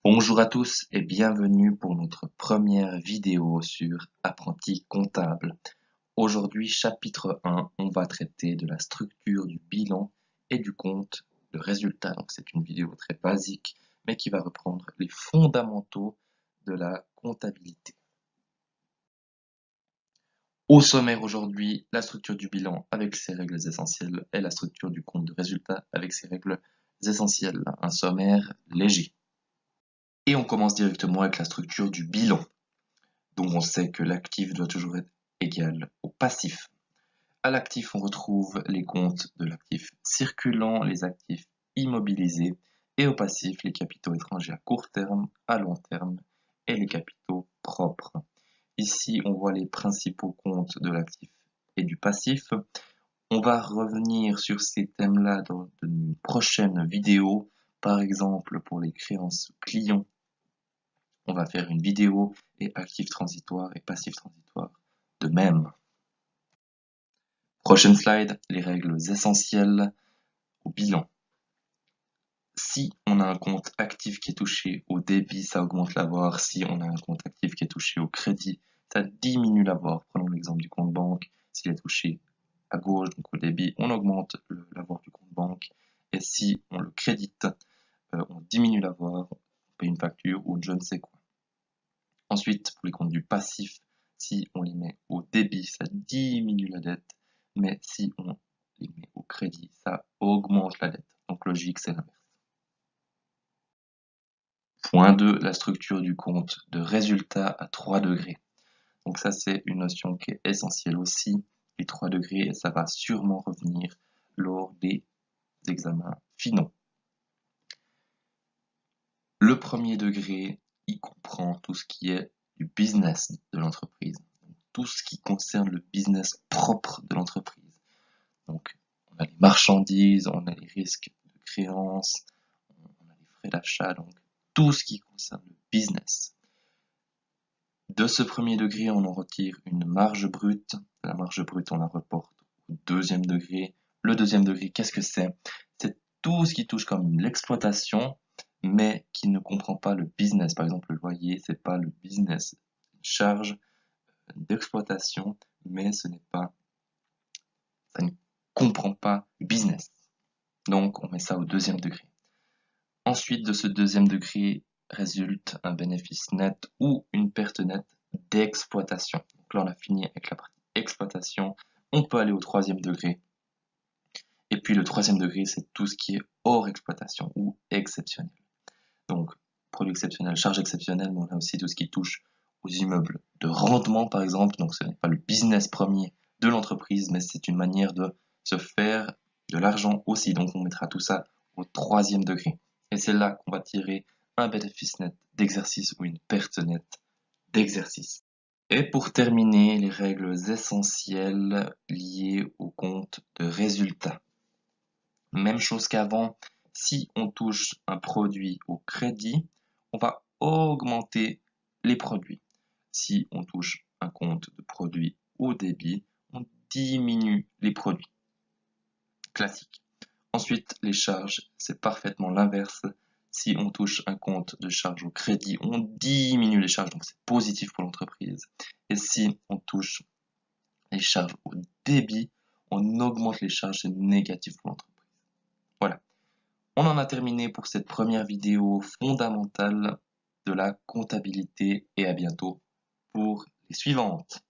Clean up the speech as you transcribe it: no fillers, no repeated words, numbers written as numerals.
Bonjour à tous et bienvenue pour notre première vidéo sur Apprenti comptable. Aujourd'hui, chapitre 1, on va traiter de la structure du bilan et du compte de résultat. Donc c'est une vidéo très basique, mais qui va reprendre les fondamentaux de la comptabilité. Au sommaire aujourd'hui, la structure du bilan avec ses règles essentielles et la structure du compte de résultat avec ses règles essentielles. Un sommaire léger. Et on commence directement avec la structure du bilan. Donc on sait que l'actif doit toujours être égal au passif. À l'actif, on retrouve les comptes de l'actif circulant, les actifs immobilisés, et au passif, les capitaux étrangers à court terme, à long terme, et les capitaux propres. Ici, on voit les principaux comptes de l'actif et du passif. On va revenir sur ces thèmes-là dans une prochaine vidéo, par exemple pour les créances clients. On va faire une vidéo et actif transitoire et passif transitoire de même. Prochaine slide, les règles essentielles au bilan. Si on a un compte actif qui est touché au débit, ça augmente l'avoir. Si on a un compte actif qui est touché au crédit, ça diminue l'avoir. Prenons l'exemple du compte banque. S'il est touché à gauche, donc au débit, on augmente l'avoir du compte banque. Et si on le crédite, on diminue l'avoir, on paye une facture ou je ne sais quoi. Ensuite, pour les comptes du passif, si on les met au débit, ça diminue la dette, mais si on les met au crédit, ça augmente la dette. Donc logique, c'est l'inverse. Point 2, la structure du compte de résultat à 3 degrés. Donc ça, c'est une notion qui est essentielle aussi, les 3 degrés, et ça va sûrement revenir lors des examens finaux. Le premier degré, il comprend tout ce qui est du business de l'entreprise. Tout ce qui concerne le business propre de l'entreprise. Donc, on a les marchandises, on a les risques de créance, on a les frais d'achat, donc tout ce qui concerne le business. De ce premier degré, on en retire une marge brute. La marge brute, on la reporte au deuxième degré. Le deuxième degré, qu'est-ce que c'est? C'est tout ce qui touche comme l'exploitation, mais qui ne comprend pas le business. Par exemple, le loyer, c'est pas le business. Charge d'exploitation, mais ça ne comprend pas le business. Donc, on met ça au deuxième degré. Ensuite, de ce deuxième degré résulte un bénéfice net ou une perte nette d'exploitation. Donc là, on a fini avec la partie exploitation. On peut aller au troisième degré. Et puis le troisième degré, c'est tout ce qui est hors exploitation ou exceptionnel. Donc, produit exceptionnel, charge exceptionnelle, mais on a aussi tout ce qui touche aux immeubles de rendement, par exemple. Donc, ce n'est pas le business premier de l'entreprise, mais c'est une manière de se faire de l'argent aussi. Donc, on mettra tout ça au troisième degré. Et c'est là qu'on va tirer un bénéfice net d'exercice ou une perte nette d'exercice. Et pour terminer, les règles essentielles liées au compte de résultat. Même chose qu'avant, si on touche un produit au crédit, on va augmenter les produits. Si on touche un compte de produit au débit, on diminue les produits. Classique. Ensuite, les charges, c'est parfaitement l'inverse. Si on touche un compte de charge au crédit, on diminue les charges, donc c'est positif pour l'entreprise. Et si on touche les charges au débit, on augmente les charges, c'est négatif pour l'entreprise. Voilà. On en a terminé pour cette première vidéo fondamentale de la comptabilité et à bientôt pour les suivantes.